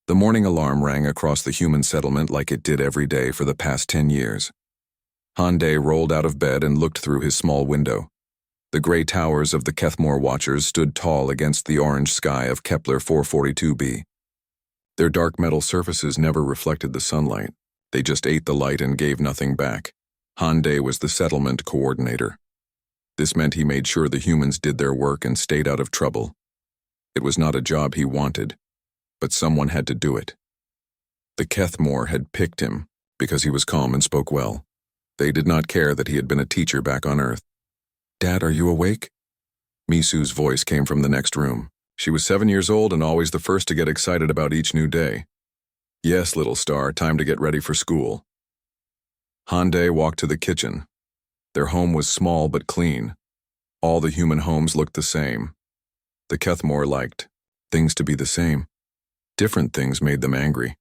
The morning alarm rang across the human settlement like it did every day for the past 10 years. Hyundai rolled out of bed and looked through his small window. The gray towers of the Kethmore Watchers stood tall against the orange sky of Kepler 442b. Their dark metal surfaces never reflected the sunlight. They just ate the light and gave nothing back. Hyundai was the settlement coordinator. This meant he made sure the humans did their work and stayed out of trouble. It was not a job he wanted, but someone had to do it. The Kethmore had picked him because he was calm and spoke well. They did not care that he had been a teacher back on Earth. "Dad, are you awake?" Misu's voice came from the next room. She was 7 years old and always the first to get excited about each new day. "Yes, little star, time to get ready for school." Hyundai walked to the kitchen. Their home was small but clean. All the human homes looked the same. The Kethmore liked things to be the same. Different things made them angry.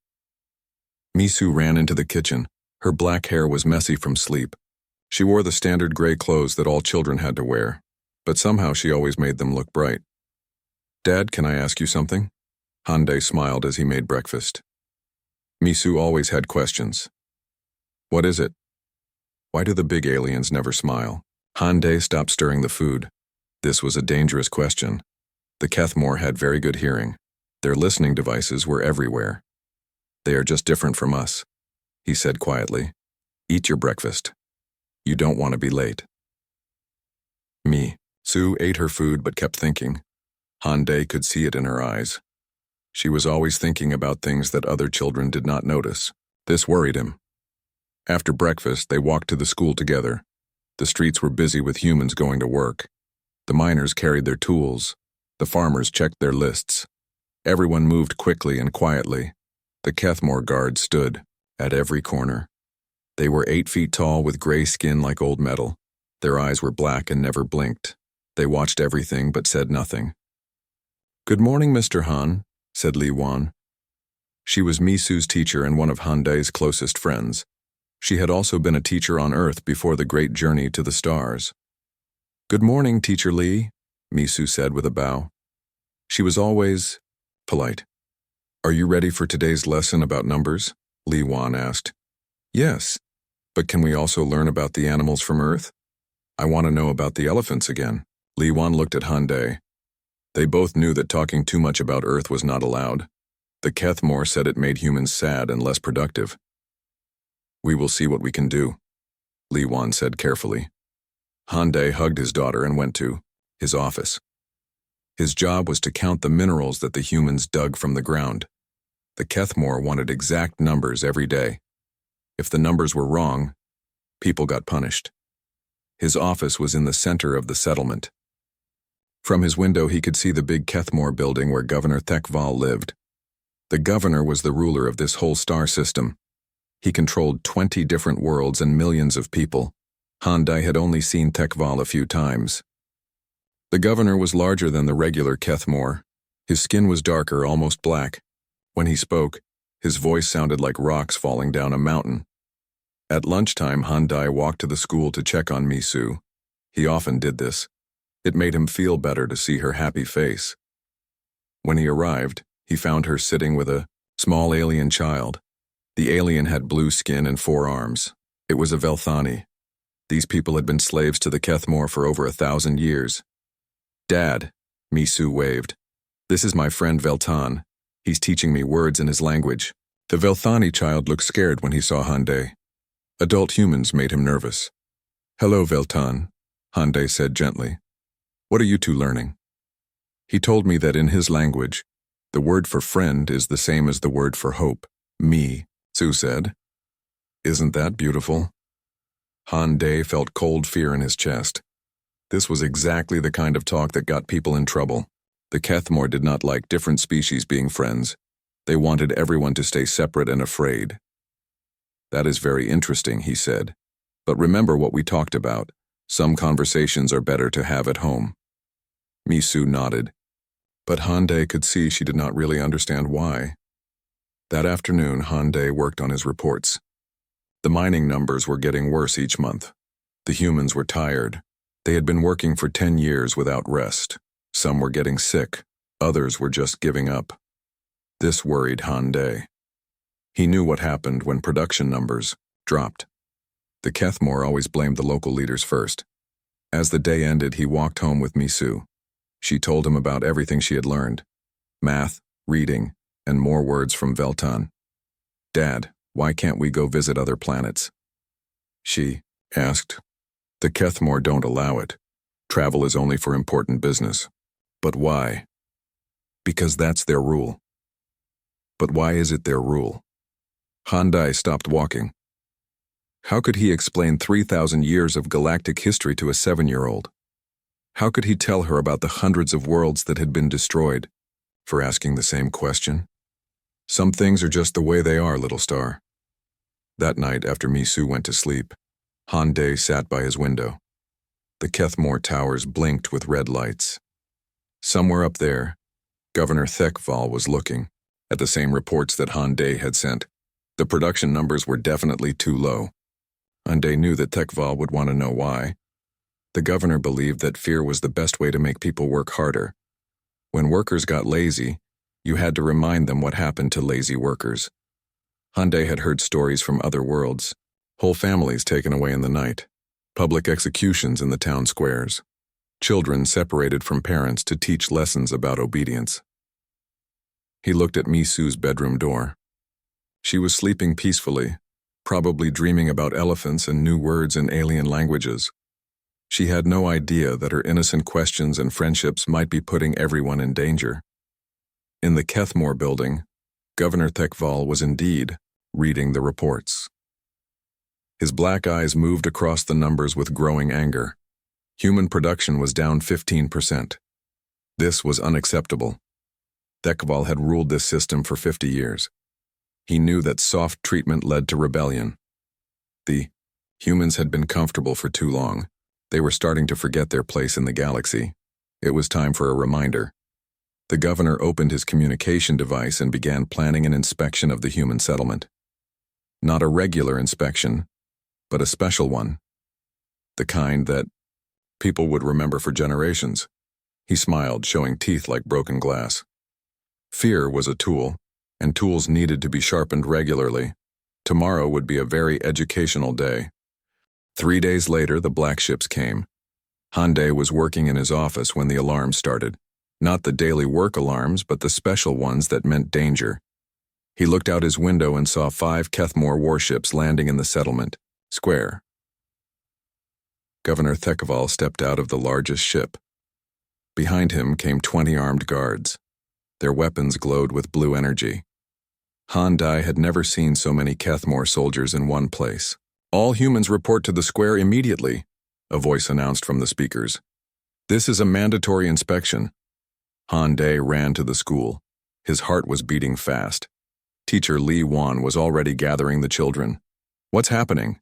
Misu ran into the kitchen. Her black hair was messy from sleep. She wore the standard gray clothes that all children had to wear, but somehow she always made them look bright. "Dad, can I ask you something?" Hyundai smiled as he made breakfast. Misu always had questions. "What is it? Why do the big aliens never smile?" Hyundai stopped stirring the food. This was a dangerous question. The Kethmore had very good hearing. Their listening devices were everywhere. "They are just different from us," he said quietly. "Eat your breakfast. You don't want to be late." Sue ate her food but kept thinking. Hyundai could see it in her eyes. She was always thinking about things that other children did not notice. This worried him. After breakfast, they walked to the school together. The streets were busy with humans going to work. The miners carried their tools. The farmers checked their lists. Everyone moved quickly and quietly. The Kethmore guards stood at every corner. They were 8 feet tall with gray skin like old metal. Their eyes were black and never blinked. They watched everything but said nothing. "Good morning, Mr. Han," said Li Wan. She was Misu's teacher and one of Hyundai's closest friends. She had also been a teacher on Earth before the great journey to the stars. "Good morning, Teacher Li," Misu said with a bow. She was always polite. "Are you ready for today's lesson about numbers?" Li Wan asked. "Yes, but can we also learn about the animals from Earth? I want to know about the elephants again." Li Wan looked at Hyundai. They both knew that talking too much about Earth was not allowed. The Kethmore said it made humans sad and less productive. "We will see what we can do," Li Wan said carefully. Hyundai hugged his daughter and went to his office. His job was to count the minerals that the humans dug from the ground. The Kethmore wanted exact numbers every day. If the numbers were wrong, people got punished. His office was in the center of the settlement. From his window he could see the big Kethmore building where Governor Thekval lived. The governor was the ruler of this whole star system. He controlled 20 different worlds and millions of people. Hyundai had only seen Thekval a few times. The governor was larger than the regular Kethmore. His skin was darker, almost black. When he spoke, his voice sounded like rocks falling down a mountain. At lunchtime, Hyundai walked to the school to check on Misu. He often did this. It made him feel better to see her happy face. When he arrived, he found her sitting with a small alien child. The alien had blue skin and 4 arms. It was a Velthani. These people had been slaves to the Kethmore for over 1,000 years. "Dad," Misu waved. "This is my friend Veltan. He's teaching me words in his language." The Velthani child looked scared when he saw Hyundai. Adult humans made him nervous. "Hello, Veltan," Hyundai said gently. "What are you two learning?" He told me that in his language, the word for friend is the same as the word for hope. Sue said. "Isn't that beautiful?" Hyundai felt cold fear in his chest. This was exactly the kind of talk that got people in trouble. The Kethmore did not like different species being friends. They wanted everyone to stay separate and afraid. "That is very interesting," he said. "But remember what we talked about. Some conversations are better to have at home." Misu nodded. But Hyundai could see she did not really understand why. That afternoon, Hyundai worked on his reports. The mining numbers were getting worse each month. The humans were tired. They had been working for 10 years without rest. Some were getting sick. Others were just giving up. This worried Han Day. He knew what happened when production numbers dropped. The Kethmore always blamed the local leaders first. As the day ended, he walked home with Misu. She told him about everything she had learned. Math, reading, and more words from Veltan. "Dad, why can't we go visit other planets?" She asked. "The Kethmore don't allow it. Travel is only for important business." "But why?" "Because that's their rule." "But why is it their rule?" Handai stopped walking. How could he explain 3,000 years of galactic history to a 7-year-old? How could he tell her about the hundreds of worlds that had been destroyed for asking the same question? "Some things are just the way they are, little star." That night, after Misu went to sleep, Handai sat by his window. The Kethmore towers blinked with red lights. Somewhere up there, Governor Thekval was looking at the same reports that Handai had sent. The production numbers were definitely too low. Handai knew that Thekval would want to know why. The governor believed that fear was the best way to make people work harder. When workers got lazy, you had to remind them what happened to lazy workers. Handai had heard stories from other worlds. Whole families taken away in the night. Public executions in the town squares. Children separated from parents to teach lessons about obedience. He looked at Misu's bedroom door. She was sleeping peacefully, probably dreaming about elephants and new words in alien languages. She had no idea that her innocent questions and friendships might be putting everyone in danger. In the Kethmore building, Governor Thekval was indeed reading the reports. His black eyes moved across the numbers with growing anger. Human production was down 15%. This was unacceptable. Thekval had ruled this system for 50 years. He knew that soft treatment led to rebellion. The humans had been comfortable for too long. They were starting to forget their place in the galaxy. It was time for a reminder. The governor opened his communication device and began planning an inspection of the human settlement. Not a regular inspection, but a special one. The kind that people would remember for generations. He smiled, showing teeth like broken glass. Fear was a tool, and tools needed to be sharpened regularly. Tomorrow would be a very educational day. 3 days later, the black ships came. Handai was working in his office when the alarm started. Not the daily work alarms, but the special ones that meant danger. He looked out his window and saw 5 Kethmore warships landing in the settlement square. Governor Thekval stepped out of the largest ship. Behind him came 20 armed guards. Their weapons glowed with blue energy. Handai had never seen so many Kethmore soldiers in one place. "All humans report to the square immediately," a voice announced from the speakers. "This is a mandatory inspection." Handai ran to the school. His heart was beating fast. Teacher Li Wan was already gathering the children. "What's happening?"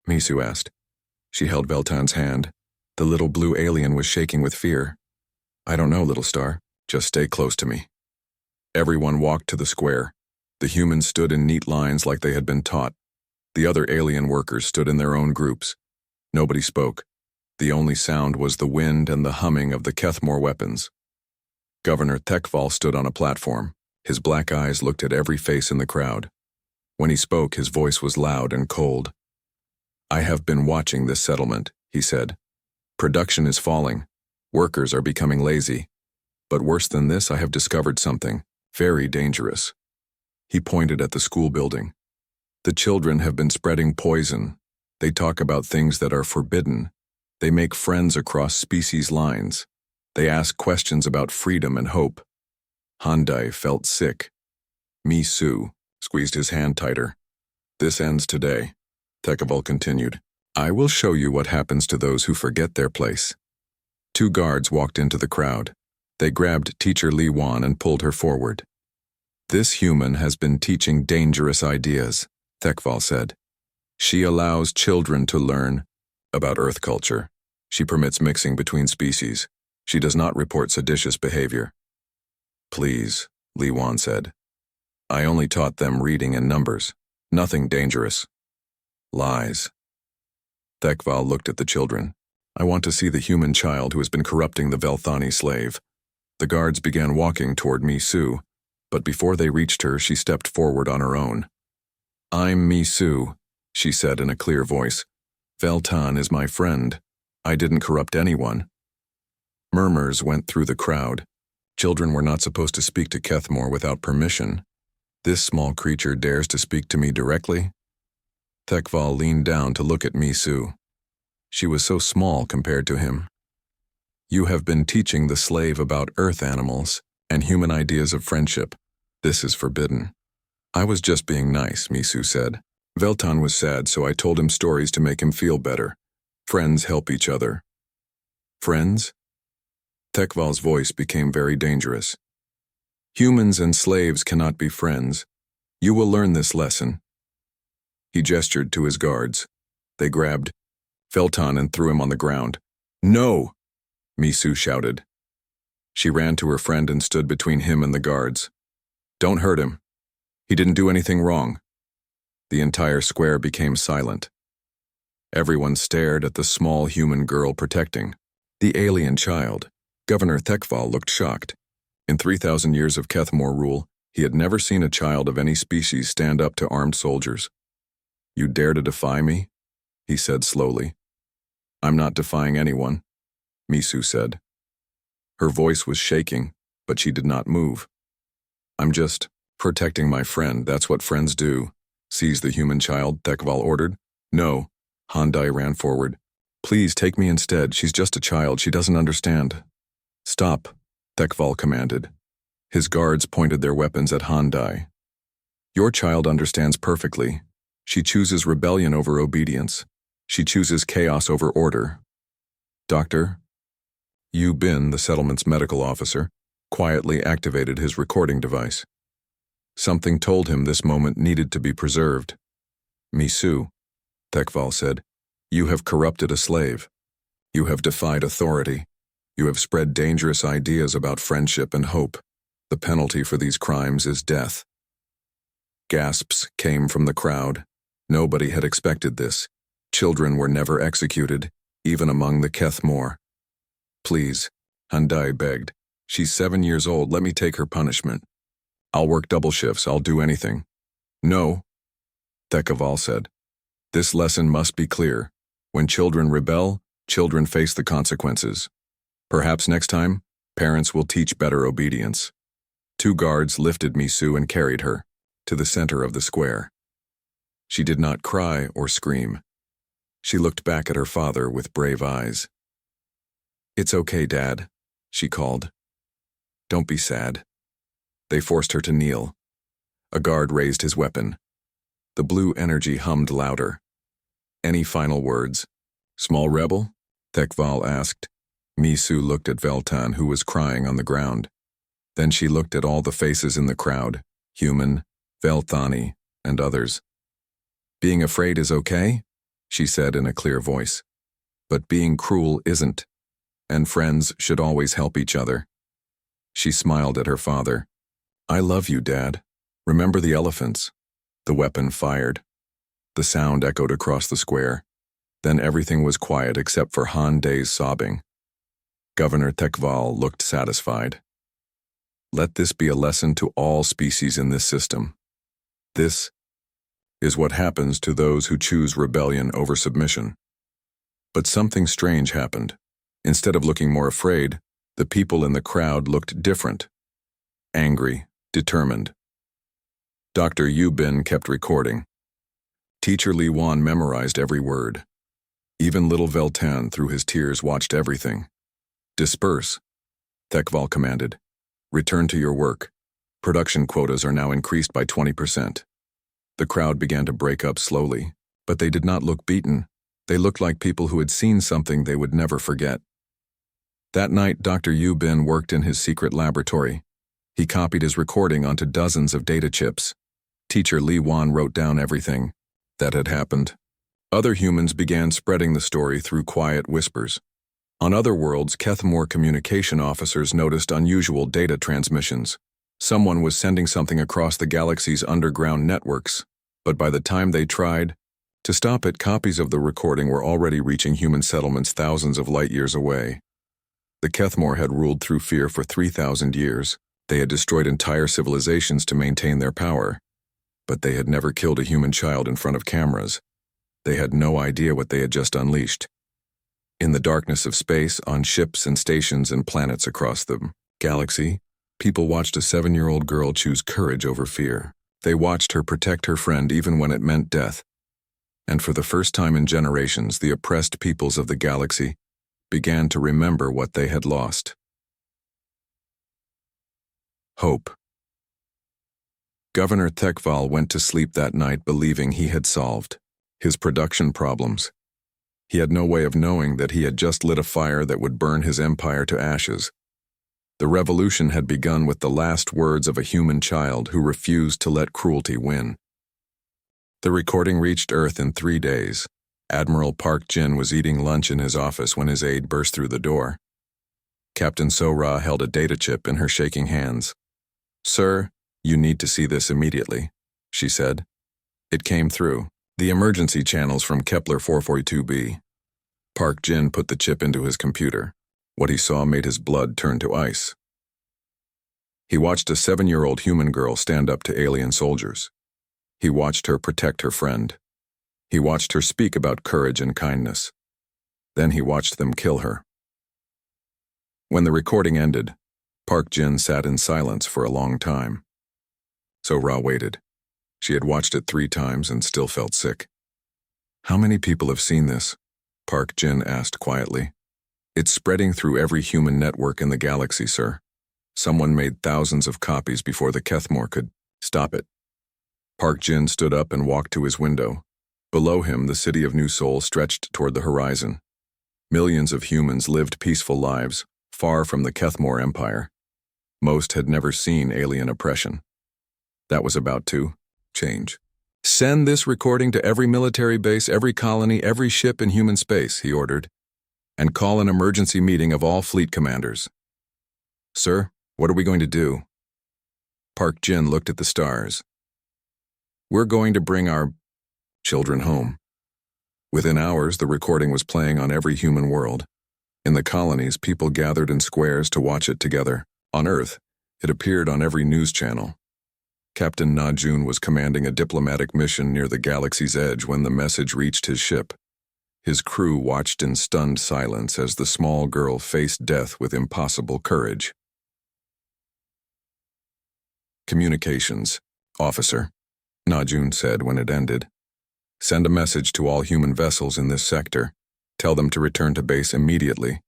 Misu asked. She held Veltan's hand. The little blue alien was shaking with fear. "I don't know, little star. Just stay close to me." Everyone walked to the square. The humans stood in neat lines like they had been taught. The other alien workers stood in their own groups. Nobody spoke. The only sound was the wind and the humming of the Kethmore weapons. Governor Thekval stood on a platform. His black eyes looked at every face in the crowd. When he spoke, his voice was loud and cold. "I have been watching this settlement," he said. "Production is falling. Workers are becoming lazy. But worse than this, I have discovered something very dangerous." He pointed at the school building. "The children have been spreading poison. They talk about things that are forbidden. They make friends across species lines. They ask questions about freedom and hope." Handai felt sick. Misu squeezed his hand tighter. "This ends today," Thekval continued. "I will show you what happens to those who forget their place." 2 guards walked into the crowd. They grabbed Teacher Li Wan and pulled her forward. "This human has been teaching dangerous ideas," Thekval said. "She allows children to learn about Earth culture. She permits mixing between species. She does not report seditious behavior." "Please," Li Wan said. "I only taught them reading and numbers. Nothing dangerous." "Lies." Thekval looked at the children. "I want to see the human child who has been corrupting the Velthani slave." The guards began walking toward Misu. but before they reached her, she stepped forward on her own. "I'm Misu," she said in a clear voice. "Veltan is my friend. I didn't corrupt anyone." Murmurs went through the crowd. Children were not supposed to speak to Kethmore without permission. This small creature dares to speak to me directly? Tekval leaned down to look at Misu. She was so small compared to him. "You have been teaching the slave about earth animals and human ideas of friendship. This is forbidden." "I was just being nice," Misu said. "Veltan was sad, so I told him stories to make him feel better. Friends help each other." "Friends?" Tekval's voice became very dangerous. "Humans and slaves cannot be friends. You will learn this lesson." He gestured to his guards. They grabbed Veltan and threw him on the ground. "No!" Misu shouted. She ran to her friend and stood between him and the guards. "Don't hurt him. He didn't do anything wrong." The entire square became silent. Everyone stared at the small human girl protecting the alien child. Governor Tekval looked shocked. In 3,000 years of Kethmore rule, he had never seen a child of any species stand up to armed soldiers. "You dare to defy me?" he said slowly. "I'm not defying anyone," Misu said. Her voice was shaking, but she did not move. "I'm just protecting my friend. That's what friends do." "Seize the human child," Tekval ordered. "No." Handai ran forward. "Please take me instead. She's just a child. She doesn't understand." "Stop," Tekval commanded. His guards pointed their weapons at Handai. "Your child understands perfectly. She chooses rebellion over obedience. She chooses chaos over order." Dr. Yu Bin, the settlement's medical officer, quietly activated his recording device. Something told him this moment needed to be preserved. "Misu," Tekval said, "you have corrupted a slave. You have defied authority. You have spread dangerous ideas about friendship and hope. The penalty for these crimes is death." Gasps came from the crowd. Nobody had expected this. Children were never executed, even among the Kethmore. "Please," Handai begged. "She's 7 years old. Let me take her punishment. I'll work double shifts. I'll do anything." "No," Tekval said. "This lesson must be clear. When children rebel, children face the consequences. Perhaps next time, parents will teach better obedience." 2 guards lifted Misu and carried her to the center of the square. She did not cry or scream. She looked back at her father with brave eyes. "It's okay, Dad," she called. "Don't be sad." They forced her to kneel. A guard raised his weapon. The blue energy hummed louder. "Any final words?" "Small rebel?" Tekval asked. Misu looked at Veltan, who was crying on the ground. Then she looked at all the faces in the crowd, human, Velthani, and others. "Being afraid is okay," she said in a clear voice. "But being cruel isn't, and friends should always help each other." She smiled at her father. "I love you, Dad. Remember the elephants." The weapon fired. The sound echoed across the square. Then everything was quiet except for Handai's sobbing. Governor Tekval looked satisfied. "Let this be a lesson to all species in this system. This is what happens to those who choose rebellion over submission." But something strange happened. Instead of looking more afraid, the people in the crowd looked different. Angry, determined. Dr. Yu Bin kept recording. Teacher Li Wan memorized every word. Even little Veltan, through his tears, watched everything. "Disperse," Tekval commanded. "Return to your work. Production quotas are now increased by 20%. The crowd began to break up slowly, but they did not look beaten. They looked like people who had seen something they would never forget. That night, Dr. Yu Bin worked in his secret laboratory. He copied his recording onto dozens of data chips. Teacher Li Wan wrote down everything that had happened. Other humans began spreading the story through quiet whispers. On other worlds, Kethmore communication officers noticed unusual data transmissions. Someone was sending something across the galaxy's underground networks, but by the time they tried to stop it, copies of the recording were already reaching human settlements thousands of light years away. The Kethmore had ruled through fear for 3,000 years. They had destroyed entire civilizations to maintain their power, but they had never killed a human child in front of cameras. They had no idea what they had just unleashed. In the darkness of space, on ships and stations and planets across the galaxy, people watched a 7-year-old girl choose courage over fear. They watched her protect her friend even when it meant death. And for the first time in generations, the oppressed peoples of the galaxy began to remember what they had lost. Hope. Governor Thekval went to sleep that night believing he had solved his production problems. He had no way of knowing that he had just lit a fire that would burn his empire to ashes. The revolution had begun with the last words of a human child who refused to let cruelty win. The recording reached Earth in 3 days. Admiral Park Jin was eating lunch in his office when his aide burst through the door. Captain So-Ra held a data chip in her shaking hands. "Sir, you need to see this immediately," she said. It came through. The emergency channels from Kepler 442b. Park Jin put the chip into his computer. What he saw made his blood turn to ice. He watched a 7-year-old human girl stand up to alien soldiers. He watched her protect her friend. He watched her speak about courage and kindness. Then he watched them kill her. When the recording ended, Park Jin sat in silence for a long time. So-Ra waited. She had watched it 3 times and still felt sick. "How many people have seen this?" Park Jin asked quietly. "It's spreading through every human network in the galaxy, sir. Someone made thousands of copies before the Kethmore could stop it." Park Jin stood up and walked to his window. Below him, the city of New Seoul stretched toward the horizon. Millions of humans lived peaceful lives, far from the Kethmore Empire. Most had never seen alien oppression. That was about to change. "Send this recording to every military base, every colony, every ship in human space," he ordered, "and call an emergency meeting of all fleet commanders." "Sir, what are we going to do?" Park Jin looked at the stars. "We're going to bring our children home." Within hours, the recording was playing on every human world. In the colonies, people gathered in squares to watch it together. On Earth, it appeared on every news channel. Captain Na-Jun was commanding a diplomatic mission near the galaxy's edge when the message reached his ship. His crew watched in stunned silence as the small girl faced death with impossible courage. "Communications, officer," Na-Jun said when it ended. "Send a message to all human vessels in this sector. Tell them to return to base immediately.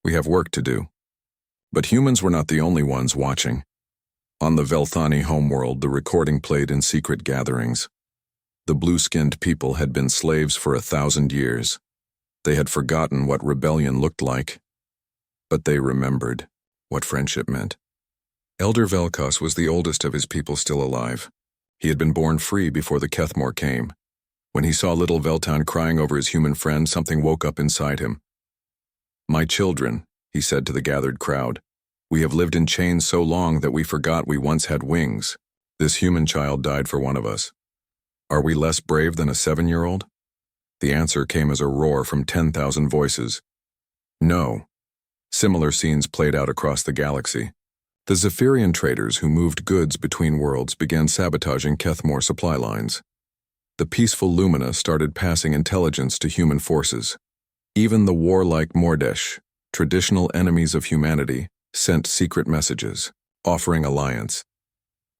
We have work to do." But humans were not the only ones watching. On the Velthani homeworld, the recording played in secret gatherings. The blue-skinned people had been slaves for 1,000 years. They had forgotten what rebellion looked like. But they remembered what friendship meant. Elder Velkos was the oldest of his people still alive. He had been born free before the Kethmore came. When he saw little Veltan crying over his human friend, something woke up inside him. "My children," he said to the gathered crowd, "we have lived in chains so long that we forgot we once had wings. This human child died for one of us. Are we less brave than a 7-year-old? The answer came as a roar from 10,000 voices. No. Similar scenes played out across the galaxy. The Zephyrian traders who moved goods between worlds began sabotaging Kethmore supply lines. The peaceful Lumina started passing intelligence to human forces. Even the warlike Mordesh, traditional enemies of humanity, sent secret messages, offering alliance.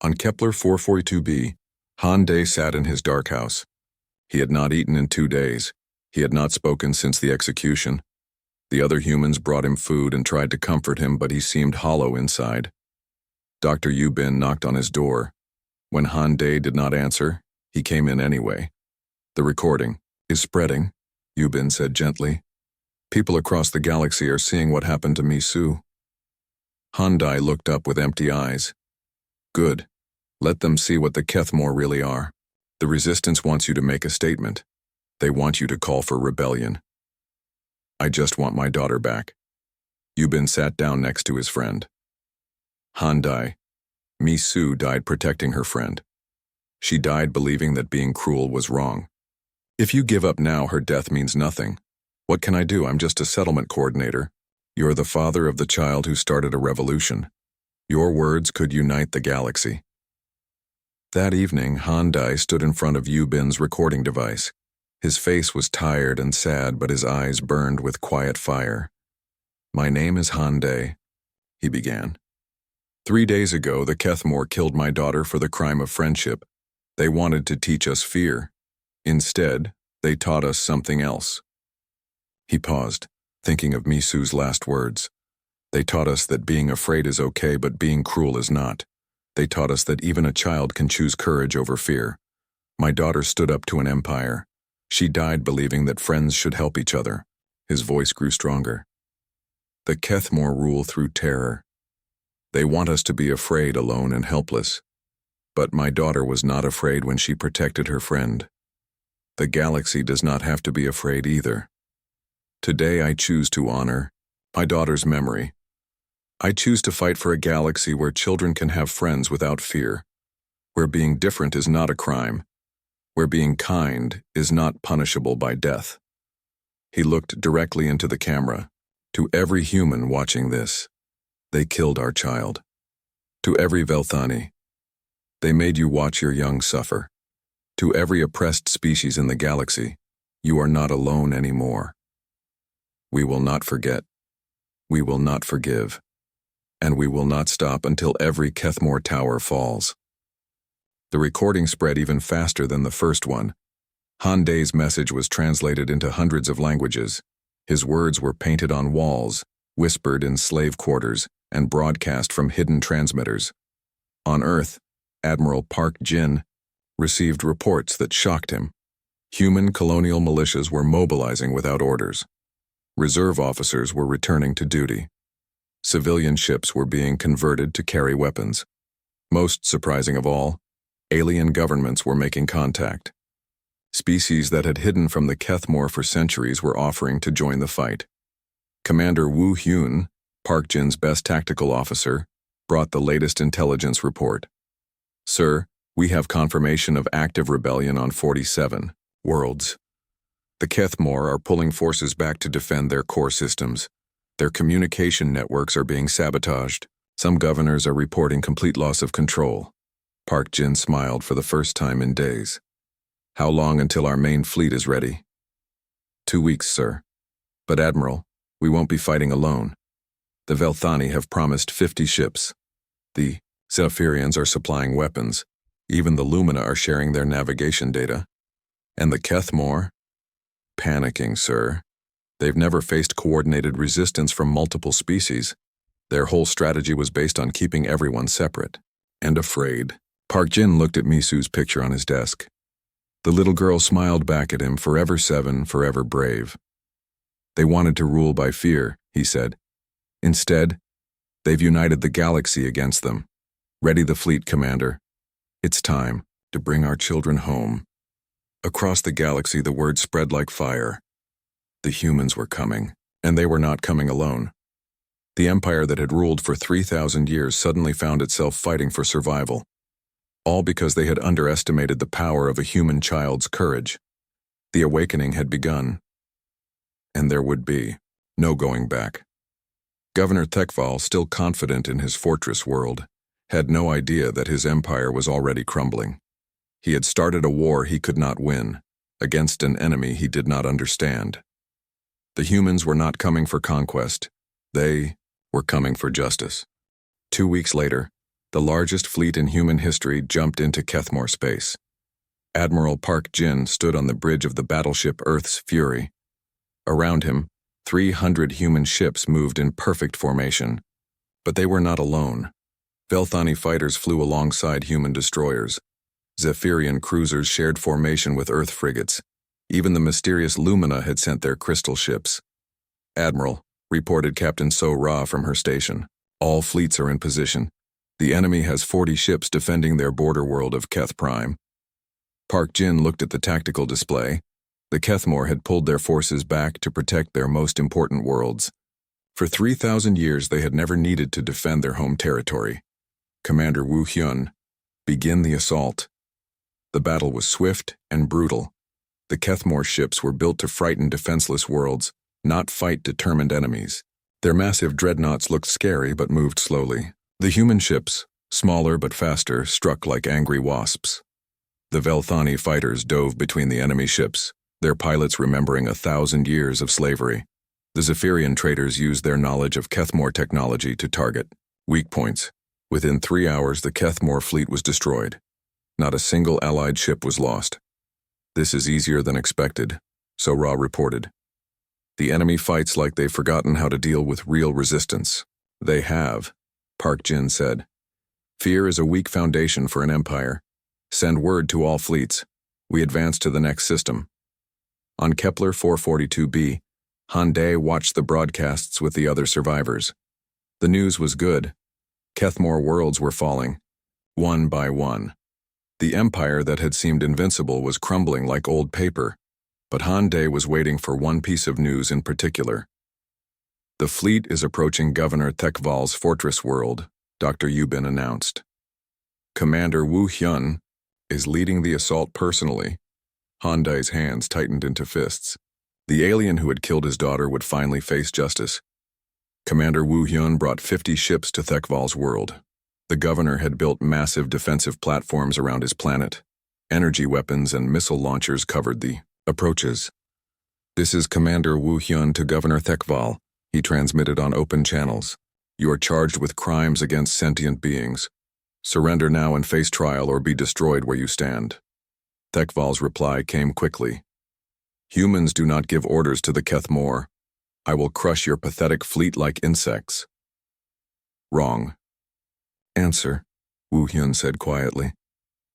On Kepler 442b, Han Day sat in his dark house. He had not eaten in 2 days. He had not spoken since the execution. The other humans brought him food and tried to comfort him, but he seemed hollow inside. Dr. Yubin knocked on his door. When Han Day did not answer, he came in anyway. "The recording is spreading," Yubin said gently. "People across the galaxy are seeing what happened to Misu." Han Day looked up with empty eyes. "Good. Let them see what the Kethmore really are. The resistance wants you to make a statement. They want you to call for rebellion." "I just want my daughter back." Yubin sat down next to his friend. "Han Day, Misu died protecting her friend. She died believing that being cruel was wrong. If you give up now, her death means nothing. What can I do? I'm just a settlement coordinator. You're the father of the child who started a revolution. Your words could unite the galaxy. That evening, Hyundai stood in front of Yubin's recording device. His face was tired and sad, but his eyes burned with quiet fire. "My name is Hyundai," he began. "3 days ago, the Kethmore killed my daughter for the crime of friendship. They wanted to teach us fear. Instead, they taught us something else." He paused, thinking of Misu's last words. "They taught us that being afraid is okay, but being cruel is not. They taught us that even a child can choose courage over fear. My daughter stood up to an empire. She died believing that friends should help each other." His voice grew stronger. "The Kethmore rule through terror. They want us to be afraid, alone, and helpless. But my daughter was not afraid when she protected her friend. The galaxy does not have to be afraid either. Today I choose to honor my daughter's memory. I choose to fight for a galaxy where children can have friends without fear, where being different is not a crime, where being kind is not punishable by death." He looked directly into the camera. "To every human watching this, they killed our child. To every Velthani, they made you watch your young suffer. To every oppressed species in the galaxy, you are not alone anymore. We will not forget. We will not forgive. And we will not stop until every Kethmore tower falls." The recording spread even faster than the first one. Hyundai's message was translated into hundreds of languages. His words were painted on walls, whispered in slave quarters, and broadcast from hidden transmitters. On Earth, Admiral Park Jin received reports that shocked him. Human colonial militias were mobilizing without orders. Reserve officers were returning to duty. Civilian ships were being converted to carry weapons. Most surprising of all, alien governments were making contact. Species that had hidden from the Kethmore for centuries were offering to join the fight. Commander Woo Hyun, Park Jin's best tactical officer, brought the latest intelligence report. "Sir, we have confirmation of active rebellion on 47 worlds. The Kethmore are pulling forces back to defend their core systems. Their communication networks are being sabotaged. Some governors are reporting complete loss of control." Park Jin smiled for the first time in days. "How long until our main fleet is ready?" 2 weeks, sir. But Admiral, we won't be fighting alone. The Velthani have promised 50 ships. The Zephyrians are supplying weapons. Even the Lumina are sharing their navigation data. And the Kethmore? Panicking, sir. They've never faced coordinated resistance from multiple species. Their whole strategy was based on keeping everyone separate and afraid. Park Jin looked at Misu's picture on his desk. The little girl smiled back at him, forever 7, forever brave. "They wanted to rule by fear," he said. "Instead, they've united the galaxy against them. Ready the fleet, Commander. It's time to bring our children home." Across the galaxy, the word spread like fire. The humans were coming, and they were not coming alone. The empire that had ruled for 3,000 years suddenly found itself fighting for survival. All because they had underestimated the power of a human child's courage. The awakening had begun, and there would be no going back. Governor Thekval, still confident in his fortress world, had no idea that his empire was already crumbling. He had started a war he could not win, against an enemy he did not understand. The humans were not coming for conquest. They were coming for justice. 2 weeks later, the largest fleet in human history jumped into Kethmore space. Admiral Park Jin stood on the bridge of the battleship Earth's Fury. Around him, 300 human ships moved in perfect formation. But they were not alone. Velthani fighters flew alongside human destroyers. Zephyrian cruisers shared formation with Earth frigates. Even the mysterious Lumina had sent their crystal ships. "Admiral," reported Captain So Ra from her station, "all fleets are in position. The enemy has 40 ships defending their border world of Keth Prime." Park Jin looked at the tactical display. The Kethmore had pulled their forces back to protect their most important worlds. For 3,000 years they had never needed to defend their home territory. Commander Woo Hyun, begin the assault. The battle was swift and brutal. The Kethmore ships were built to frighten defenseless worlds, not fight determined enemies. Their massive dreadnoughts looked scary but moved slowly. The human ships, smaller but faster, struck like angry wasps. The Velthani fighters dove between the enemy ships, their pilots remembering 1,000 years of slavery. The Zephyrian traders used their knowledge of Kethmore technology to target weak points. Within 3 hours, the Kethmore fleet was destroyed. Not a single Allied ship was lost. This is easier than expected, so Ra reported. The enemy fights like they've forgotten how to deal with real resistance. They have, Park Jin said. Fear is a weak foundation for an empire. Send word to all fleets. We advance to the next system. On Kepler 442b, Han Dae watched the broadcasts with the other survivors. The news was good. Kethmore worlds were falling, one by one. The empire that had seemed invincible was crumbling like old paper, but Han Dae was waiting for one piece of news in particular. The fleet is approaching Governor Thekval's fortress world, Dr. Yubin announced. Commander Wu Hyun is leading the assault personally. Han Dae's hands tightened into fists. The alien who had killed his daughter would finally face justice. Commander Wu Hyun brought 50 ships to Thekval's world. The governor had built massive defensive platforms around his planet. Energy weapons and missile launchers covered the approaches. This is Commander Wu Hyun to Governor Thekval, he transmitted on open channels. You are charged with crimes against sentient beings. Surrender now and face trial or be destroyed where you stand. Thekval's reply came quickly. Humans do not give orders to the Kethmore. I will crush your pathetic fleet like insects. Wrong. Answer, Wu Hyun said quietly.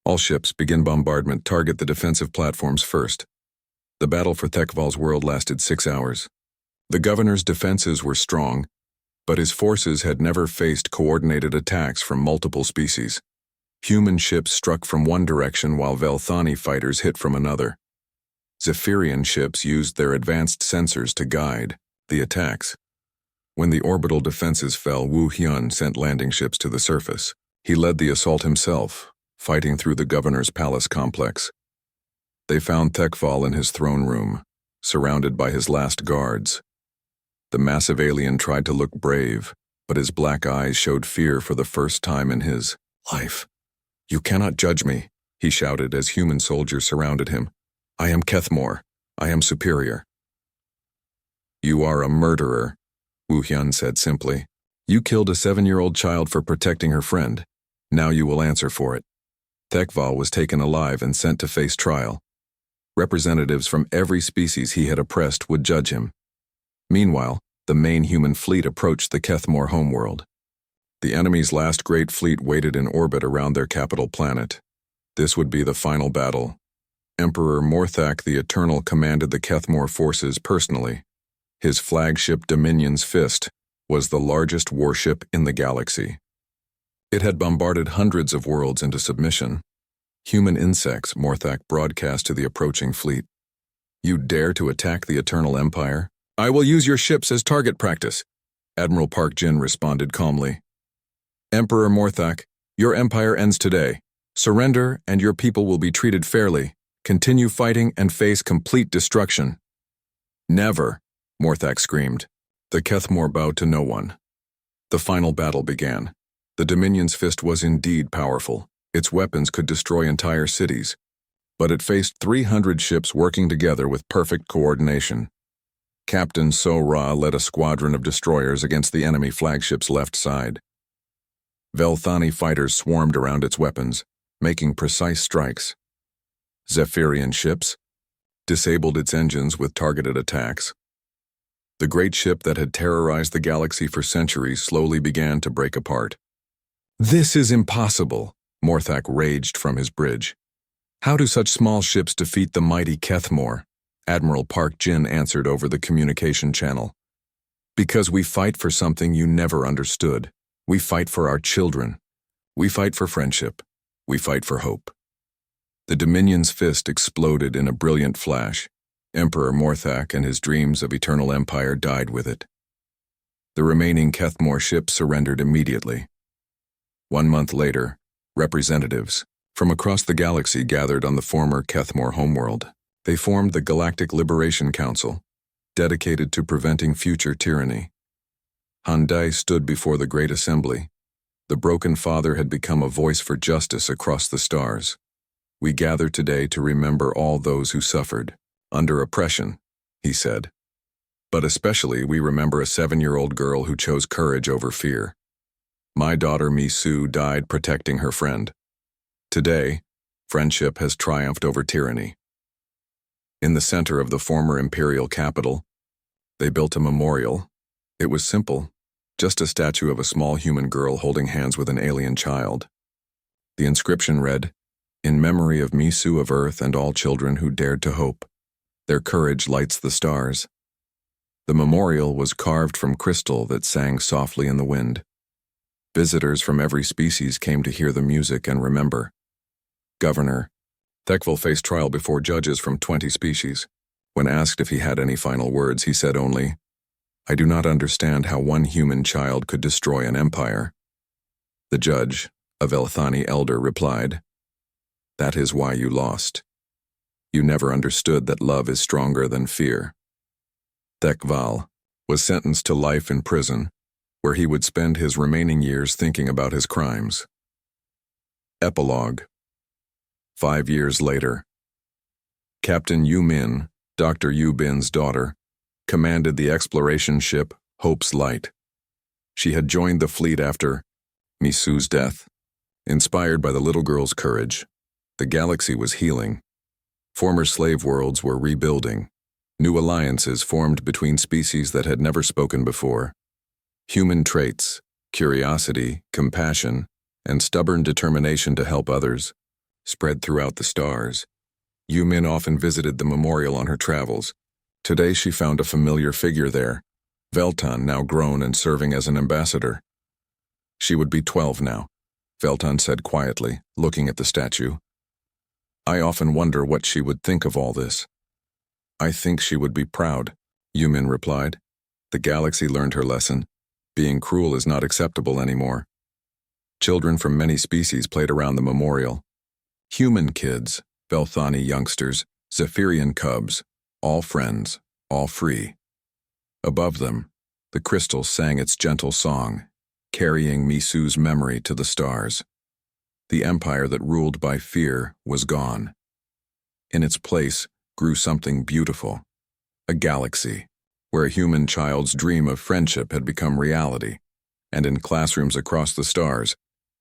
All ships begin bombardment. Target the defensive platforms first. The battle for Thekval's world lasted 6 hours. The governor's defenses were strong, but his forces had never faced coordinated attacks from multiple species. Human ships struck from one direction while Velthani fighters hit from another. Zephyrian ships used their advanced sensors to guide the attacks. When the orbital defenses fell, Wu Hyun sent landing ships to the surface. He led the assault himself, fighting through the governor's palace complex. They found Thekval in his throne room, surrounded by his last guards. The massive alien tried to look brave, but his black eyes showed fear for the first time in his life. You cannot judge me, he shouted as human soldiers surrounded him. I am Kethmore. I am superior. You are a murderer, Wu Hyun said simply. You killed a 7-year-old child for protecting her friend. Now you will answer for it. Thekval was taken alive and sent to face trial. Representatives from every species he had oppressed would judge him. Meanwhile, the main human fleet approached the Kethmore homeworld. The enemy's last great fleet waited in orbit around their capital planet. This would be the final battle. Emperor Morthak the Eternal commanded the Kethmore forces personally. His flagship Dominion's Fist was the largest warship in the galaxy. It had bombarded hundreds of worlds into submission. Human insects, Morthak broadcast to the approaching fleet. You dare to attack the Eternal Empire? I will use your ships as target practice, Admiral Park Jin responded calmly. Emperor Morthak, your empire ends today. Surrender and your people will be treated fairly. Continue fighting and face complete destruction. Never, Morthak screamed. The Kethmore bowed to no one. The final battle began. The Dominion's Fist was indeed powerful. Its weapons could destroy entire cities. But it faced 300 ships working together with perfect coordination. Captain So Ra led a squadron of destroyers against the enemy flagship's left side. Velthani fighters swarmed around its weapons, making precise strikes. Zephyrian ships disabled its engines with targeted attacks. The great ship that had terrorized the galaxy for centuries slowly began to break apart. This is impossible, Morthak raged from his bridge. How do such small ships defeat the mighty Kethmore? Admiral Park Jin answered over the communication channel. Because we fight for something you never understood. We fight for our children. We fight for friendship. We fight for hope. The Dominion's Fist exploded in a brilliant flash. Emperor Morthak and his dreams of eternal empire died with it. The remaining Kethmore ships surrendered immediately. 1 month later, representatives from across the galaxy gathered on the former Kethmore homeworld. They formed the Galactic Liberation Council, dedicated to preventing future tyranny. Han Dae stood before the Great Assembly. The broken father had become a voice for justice across the stars. We gather today to remember all those who suffered under oppression, he said. But especially we remember a 7-year-old girl who chose courage over fear. My daughter Misu died protecting her friend. Today, friendship has triumphed over tyranny. In the center of the former imperial capital, they built a memorial. It was simple, just a statue of a small human girl holding hands with an alien child. The inscription read, "In memory of Misu of Earth and all children who dared to hope. Their courage lights the stars." The memorial was carved from crystal that sang softly in the wind. Visitors from every species came to hear the music and remember. Governor Thekvil faced trial before judges from 20 species. When asked if he had any final words, he said only, "I do not understand how one human child could destroy an empire." The judge, a Velthani elder, replied, "That is why you lost. You never understood that love is stronger than fear." Thekval was sentenced to life in prison, where he would spend his remaining years thinking about his crimes. Epilogue. 5 years later. Captain Yu Min, Dr. Yu Bin's daughter, commanded the exploration ship Hope's Light. She had joined the fleet after Misu's death. Inspired by the little girl's courage, the galaxy was healing. Former slave worlds were rebuilding. New alliances formed between species that had never spoken before. Human traits, curiosity, compassion, and stubborn determination to help others spread throughout the stars. Yu Min often visited the memorial on her travels. Today she found a familiar figure there, Veltan, now grown and serving as an ambassador. She would be 12 now, Veltan said quietly, looking at the statue. "I often wonder what she would think of all this." "I think she would be proud," Yu Min replied. "The galaxy learned her lesson. Being cruel is not acceptable anymore." Children from many species played around the memorial. Human kids, Velthani youngsters, Zephyrian cubs, all friends, all free. Above them, the crystal sang its gentle song, carrying Misu's memory to the stars. The empire that ruled by fear was gone. In its place grew something beautiful, a galaxy, where a human child's dream of friendship had become reality, and in classrooms across the stars,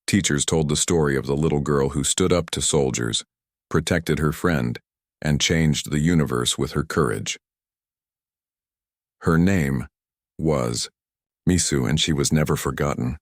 teachers told the story of the little girl who stood up to soldiers, protected her friend, and changed the universe with her courage. Her name was Misu, and she was never forgotten.